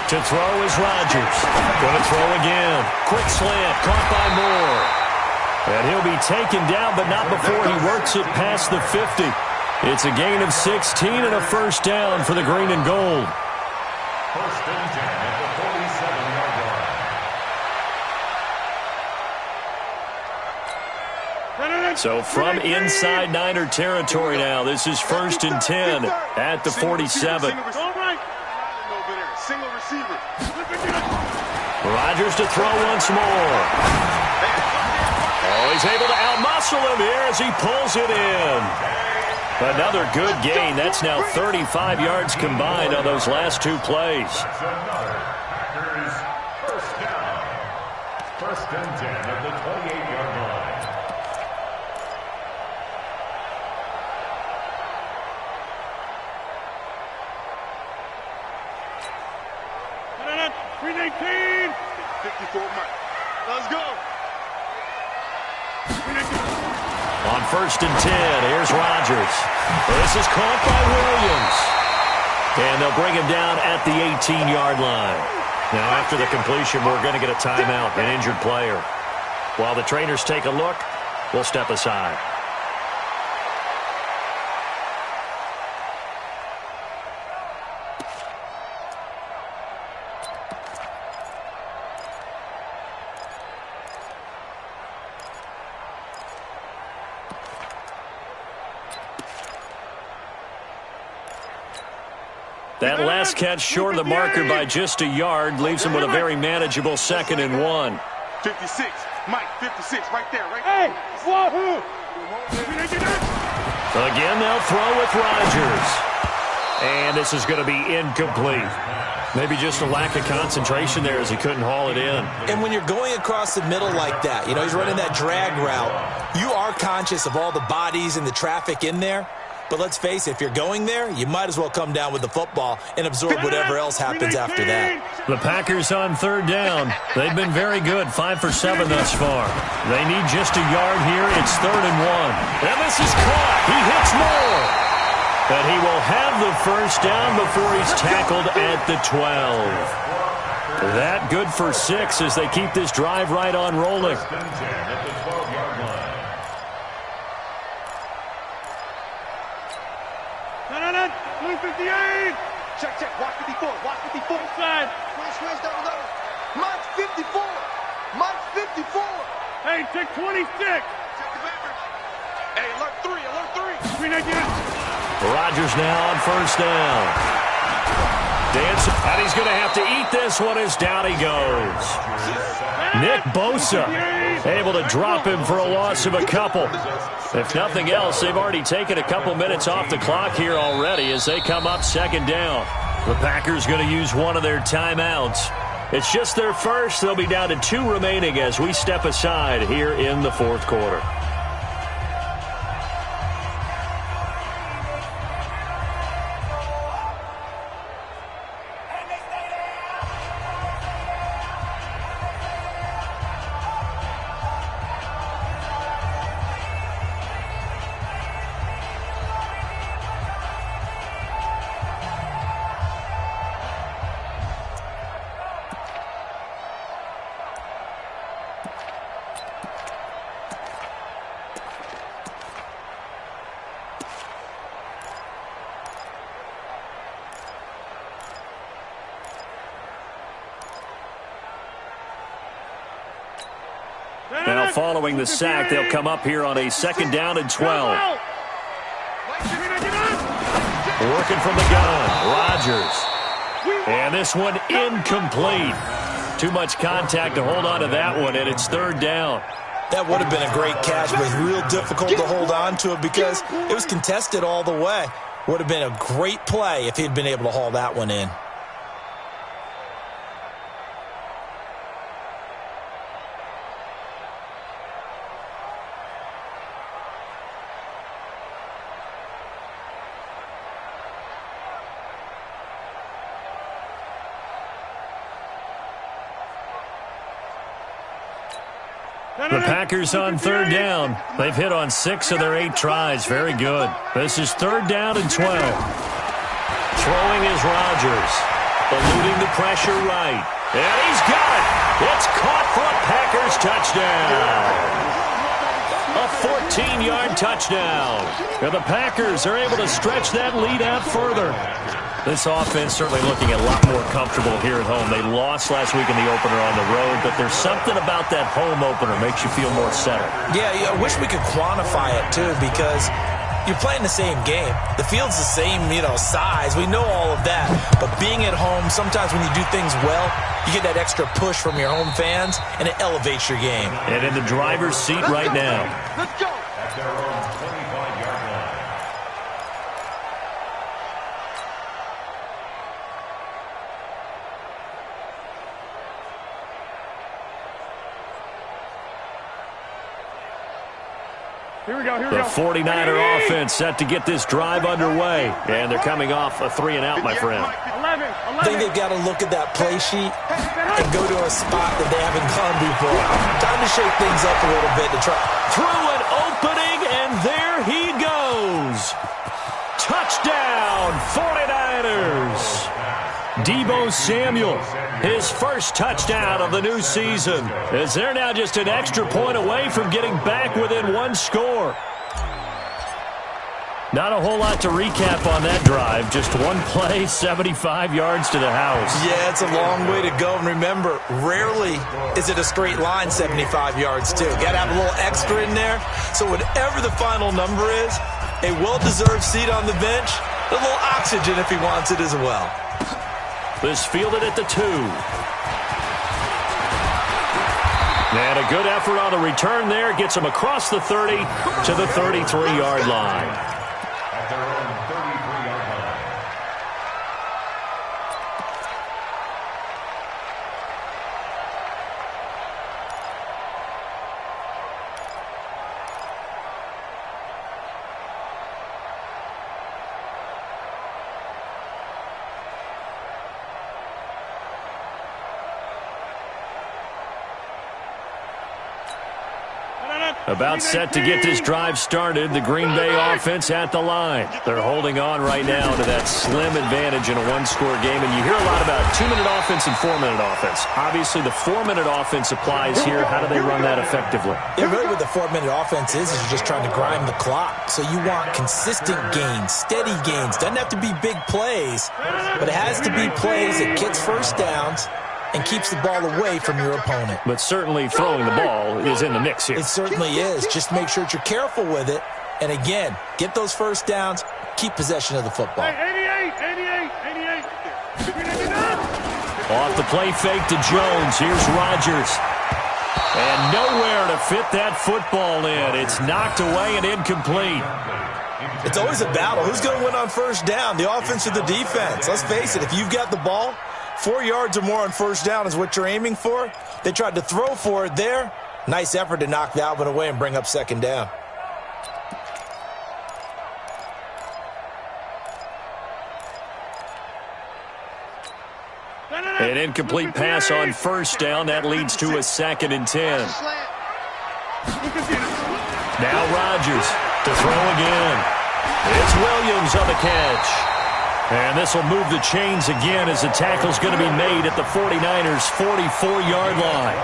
To throw is Rodgers. Going to throw again. Quick slant, caught by Moore. And he'll be taken down, but not before he works it past the 50. It's a gain of 16 and a 1st down for the green and gold. 1st and 10 at the 47-yard line. So from inside Niner territory now, this is 1st and 10 at the 47. Single receiver. Rodgers to throw once more. Oh, he's able to outmuscle him here as he pulls it in. Another good gain. That's now 35 yards combined on those last two plays. That's another Packers first down. First and 10 at the 28-yard line. Green 18. 54 Mike. Let's go. On first and 10, here's Rodgers. This is caught by Williams. And they'll bring him down at the 18-yard line. Now, after the completion, we're going to get a timeout, an injured player. While the trainers take a look, we'll step aside. That last catch short of the marker by just a yard leaves him with a very manageable 2nd and 1. 56. Mike, 56. Right there. Right Hey, there. wahoo! Again, they'll throw with Rodgers. And this is going to be incomplete. Maybe just a lack of concentration there as he couldn't haul it in. And when you're going across the middle like that, he's running that drag route, you are conscious of all the bodies and the traffic in there. But let's face it, if you're going there, you might as well come down with the football and absorb whatever else happens after that. The Packers on third down. They've been very good, 5 for 7 thus far. They need just a yard here. It's 3rd and 1. And this is caught. He hits more. And he will have the first down before he's tackled at the 12. That good for 6 as they keep this drive right on rolling. First and 10 at the 12-yard line. Blue 58. Check. Watch 54. Watch 54. Side. Switch down low. Mike's 54. Mike's 54. Hey, check 26. Check the paper. Hey, alert 3. Alert 3. Green 18. Rodgers now on first down. Dance, and he's going to have to eat this one as down he goes. Nick Bosa able to drop him for a loss of a couple. If nothing else, they've already taken a couple minutes off the clock here already as they come up 2nd down. The Packers going to use one of their timeouts. It's just their first. They'll be down to 2 remaining as we step aside here in the 4th quarter. Now following the sack, they'll come up here on a 2nd down and 12. Working from the gun, Rodgers. And this one incomplete. Too much contact to hold on to that one, and it's 3rd down. That would have been a great catch, but it's real difficult to hold on to it because it was contested all the way. Would have been a great play if he'd been able to haul that one in. The Packers on 3rd down. They've hit on 6 of their 8 tries. Very good. This is 3rd down and 12. Throwing is Rodgers. Eluding the pressure right. And he's got it. It's caught for a Packers touchdown. A 14-yard touchdown. And the Packers are able to stretch that lead out further. This offense certainly looking a lot more comfortable here at home. They lost last week in the opener on the road, but there's something about that home opener makes you feel more settled. Yeah, I wish we could quantify it, too, because you're playing the same game. The field's the same, size. We know all of that. But being at home, sometimes when you do things well, you get that extra push from your home fans, and it elevates your game. And in the driver's seat right now. Let's go. At their own 25-yard line. Here we go. The 49er offense set to get this drive underway. And they're coming off a 3-and-out, my friend. 11. I think they've got to look at that play sheet and go to a spot that they haven't gone before. Time to shake things up a little bit to try. Through an opening, and there he goes. Touchdown, 49ers. Deebo Samuel, his first touchdown of the new season, as they're now just an extra point away from getting back within one score. Not a whole lot to recap on that drive. Just one play, 75 yards to the house. Yeah, it's a long way to go. And remember, rarely is it a straight line 75 yards, too. Got to have a little extra in there. So whatever the final number is, a well-deserved seat on the bench, a little oxygen if he wants it as well. This fielded at the 2. And a good effort on the return there. Gets him across the 30 to the 33-yard line. At their own 33-yard line. About set to get this drive started. The Green Bay offense at the line. They're holding on right now to that slim advantage in a one-score game. And you hear a lot about 2-minute offense and 4-minute offense. Obviously, the 4-minute offense applies here. How do they run that effectively? Yeah, really what the 4-minute offense is you're just trying to grind the clock. So you want consistent gains, steady gains. Doesn't have to be big plays, but it has to be plays that gets first downs and keeps the ball away from your opponent. But certainly throwing the ball is in the mix here. It certainly is. Just make sure that you're careful with it. And again, get those first downs, keep possession of the football. 88. Off the play fake to Jones. Here's Rodgers. And nowhere to fit that football in. It's knocked away and incomplete. It's always a battle. Who's going to win on first down, the offense or the defense? Let's face it, if you've got the ball, 4 yards or more on first down is what you're aiming for. They tried to throw for it there. Nice effort to knock that one away and bring up second down. An incomplete pass on first down. That leads to a 2nd and 10. Now Rodgers to throw again. It's Williams on the catch. And this will move the chains again as the tackle's going to be made at the 49ers' 44-yard line.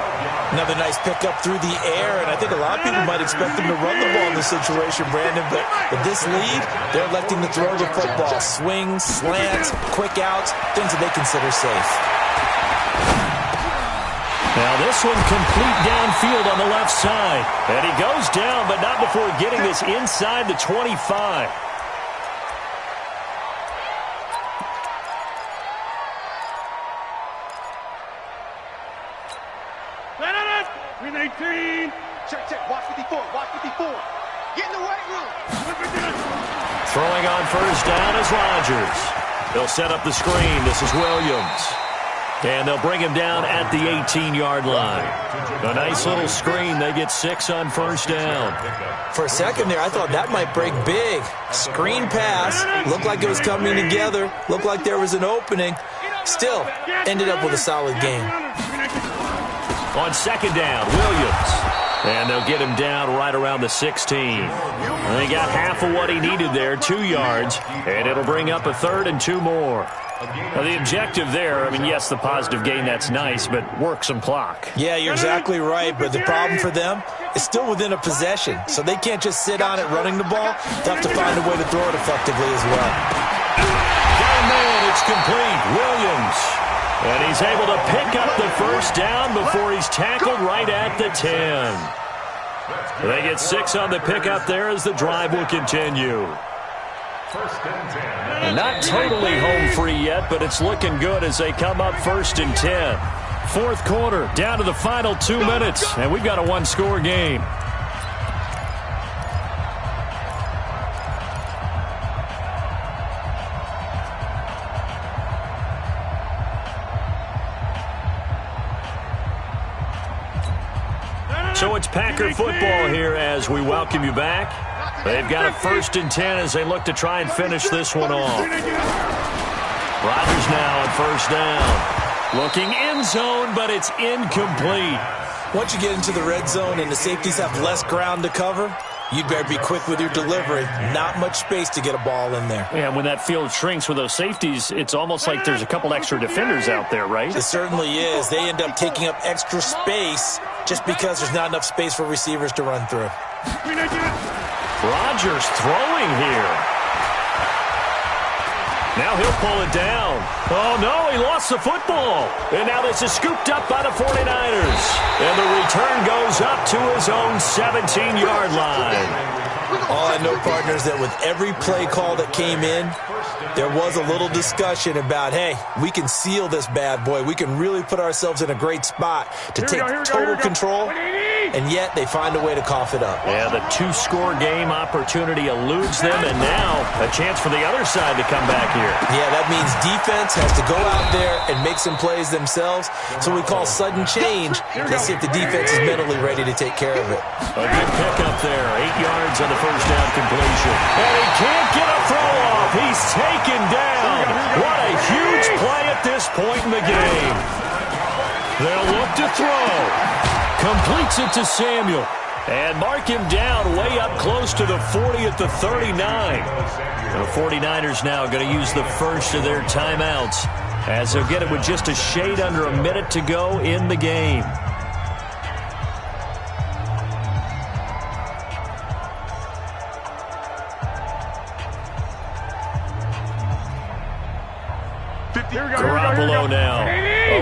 Another nice pickup through the air, and I think a lot of people might expect them to run the ball in this situation, Brandon, but with this lead, they're electing to throw the football. Swings, slants, quick outs, things that they consider safe. Now this one complete downfield on the left side. And he goes down, but not before getting this inside the 25. Win 18. Check. Watch 54. Get in the weight room. Throwing on first down is Rodgers. They'll set up the screen. This is Williams. And they'll bring him down at the 18-yard line. A nice little screen. They get 6 on first down. For a second there, I thought that might break big. Screen pass. Looked like it was coming together. Looked like there was an opening. Still, ended up with a solid game. On second down, Williams. And they'll get him down right around the 16. And they got half of what he needed there, 2 yards. And it'll bring up a 3rd and 2 more. Now, the objective there, I mean, yes, the positive gain, that's nice, but work some clock. Yeah, you're exactly right, but the problem for them is still within a possession. So they can't just sit on it running the ball. They have to find a way to throw it effectively as well. Got a man, it's complete. Williams. And he's able to pick up the first down before he's tackled right at the 10. They get 6 on the pickup there as the drive will continue. First and 10. Not totally home free yet, but it's looking good as they come up 1st and 10. Fourth quarter, down to the final 2 minutes, and we've got a one-score game. So it's Packer football here as we welcome you back. They've got a 1st and 10 as they look to try and finish this one off. Rodgers now at 1st down. Looking end zone, but it's incomplete. Once you get into the red zone and the safeties have less ground to cover, you'd better be quick with your delivery. Not much space to get a ball in there. Yeah, when that field shrinks with those safeties, it's almost like there's a couple extra defenders out there, right? It certainly is. They end up taking up extra space just because there's not enough space for receivers to run through. Rodgers throwing here. Now he'll pull it down. Oh, no, he lost the football. And now this is scooped up by the 49ers. And the return goes up to his own 17-yard line. All I know, partners, that with every play call that came in, there was a little discussion about, hey, we can seal this bad boy. We can really put ourselves in a great spot to take total control, and yet they find a way to cough it up. Yeah, the 2-score game opportunity eludes them, and now a chance for the other side to come back here. Yeah, that means defense has to go out there and make some plays themselves. So we call sudden change. Let's see if the defense is mentally ready to take care of it. A good pickup there. 8 yards on the 1st down completion. And he can't get a throw off. He's taken down. What a huge play at this point in the game. They'll look to throw. Completes it to Samuel. And mark him down way up close to the 40 at the 39. The 49ers now going to use the first of their timeouts as they'll get it with just a shade under a minute to go in the game. Garoppolo now,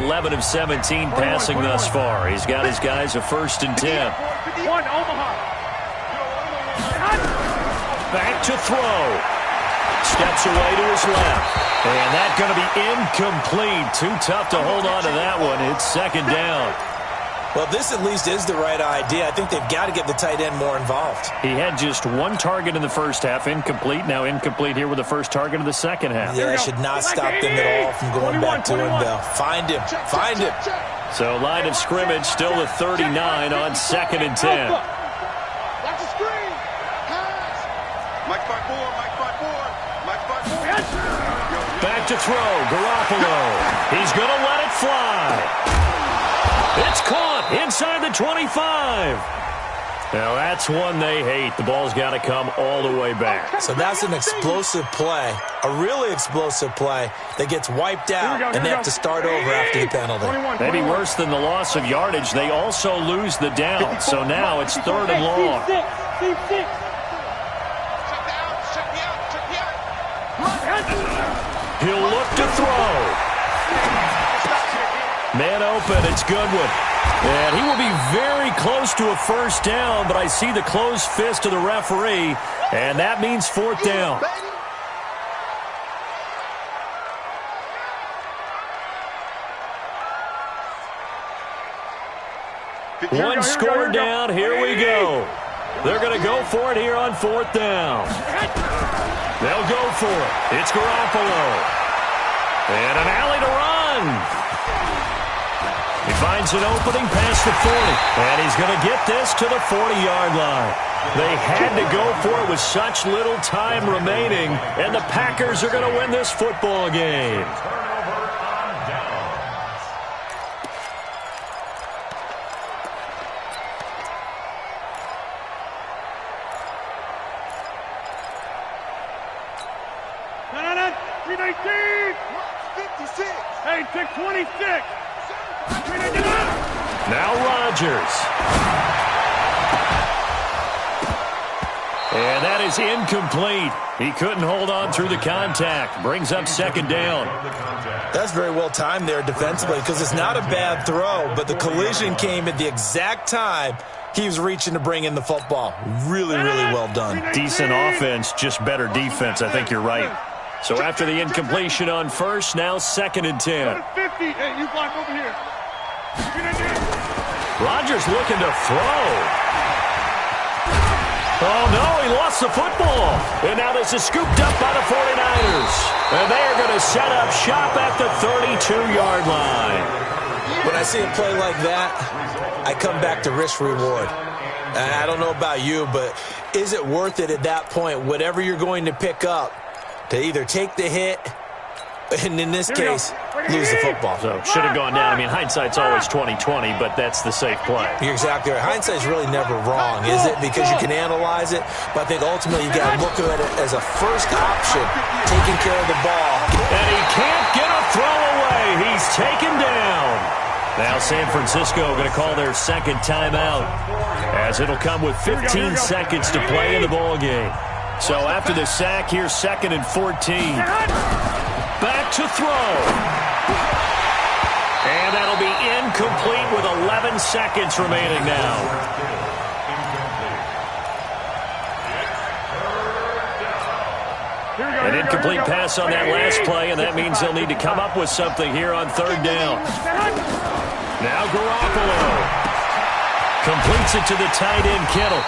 11 of 17 passing thus far. He's got his guys a 1st and 10. Back to throw. Steps away to his left. And that's going to be incomplete. Too tough to hold on to that one. It's 2nd down. Well, this at least is the right idea. I think they've got to get the tight end more involved. He had just 1 target in the first half, incomplete. Now incomplete here with the first target of the second half. Yeah, that should not stop them at all from going back to him, though. Find him. Find him. So line of scrimmage still the 39 on 2nd and 10. Watch the screen. Pass. Mike 5-4. Mike 5-4. Mike 5-4. Back to throw. Garoppolo. He's going to let it fly. It's caught inside the 25. Now, that's one they hate. The ball's got to come all the way back. So that's an explosive play, a really explosive play that gets wiped out, and they have to start over after the penalty. Maybe worse than the loss of yardage, they also lose the down. So now it's 3rd and long. He'll look to throw. Man open, it's Goodwin. And he will be very close to a 1st down, but I see the closed fist of the referee, and that means 4th down. One score down, here we go. They're going to go for it here on 4th down. They'll go for it. It's Garoppolo. And an alley to run. He finds an opening past the 40, and he's going to get this to the 40-yard line. They had to go for it with such little time remaining, and the Packers are going to win this football game. No, 319. 56. Hey, 626. Now Rodgers. And that is incomplete. He couldn't hold on through the contact. Brings up 2nd down. That's very well timed there defensively because it's not a bad throw, but the collision came at the exact time he was reaching to bring in the football. Really, really well done. Decent offense, just better defense. I think you're right. So after the incompletion on 1st, now 2nd and 10. 50. Hey, you block over here. Rodgers looking to throw. Oh, no, he lost the football. And now this is scooped up by the 49ers. And they are going to set up shop at the 32-yard line. When I see a play like that, I come back to risk-reward. I don't know about you, but is it worth it at that point, whatever you're going to pick up, to either take the hit, and in this case, lose the football? So should have gone down. I mean, hindsight's always 20/20, but that's the safe play. You're exactly right. Hindsight's really never wrong, is it? Because you can analyze it, but I think ultimately you got to look at it as a first option, taking care of the ball. And he can't get a throw away. He's taken down. Now San Francisco going to call their second timeout, as it'll come with 15 seconds to play in the ball game. So after the sack, here's 2nd and 14. Back to throw. And that'll be incomplete with 11 seconds remaining now. An incomplete pass on that last play, and that means they'll need to come up with something here on 3rd down. Now Garoppolo completes it to the tight end, Kittle.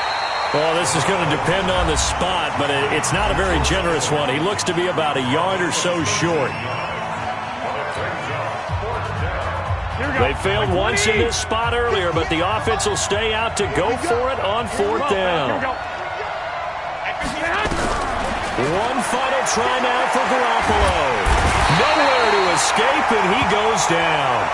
Well, this is going to depend on the spot, but it's not a very generous one. He looks to be about a yard or so short. They failed once in this spot earlier, but the offense will stay out to go for it on 4th down. One final try now for Garoppolo. Nowhere to escape, and he goes down.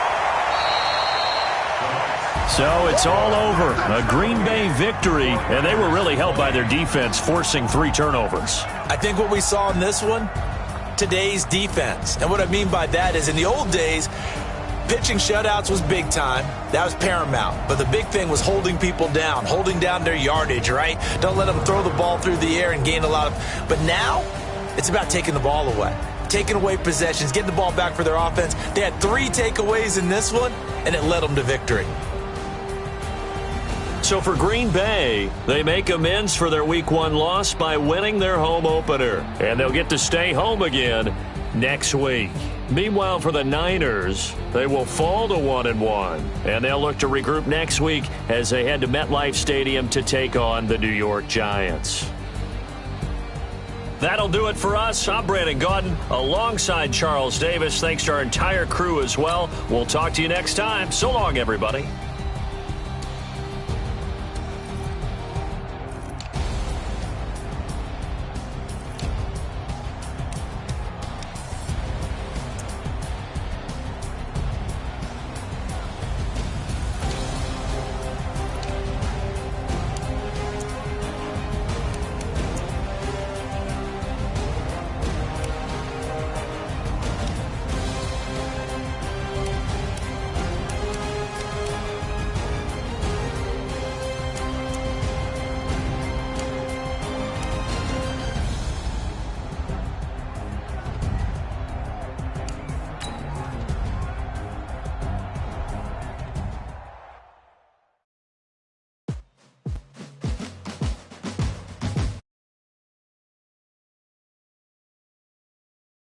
So it's all over. A Green Bay victory, and they were really helped by their defense, forcing 3 turnovers. I think what we saw in this one, today's defense. And what I mean by that is in the old days, pitching shutouts was big time. That was paramount. But the big thing was holding people down, holding down their yardage, right? Don't let them throw the ball through the air and gain a lot of... But now, it's about taking the ball away. Taking away possessions, getting the ball back for their offense. They had 3 takeaways in this one, and it led them to victory. So for Green Bay, they make amends for their Week 1 loss by winning their home opener. And they'll get to stay home again next week. Meanwhile, for the Niners, they will fall to 1-1. And they'll look to regroup next week as they head to MetLife Stadium to take on the New York Giants. That'll do it for us. I'm Brandon Gaudin alongside Charles Davis. Thanks to our entire crew as well. We'll talk to you next time. So long, everybody.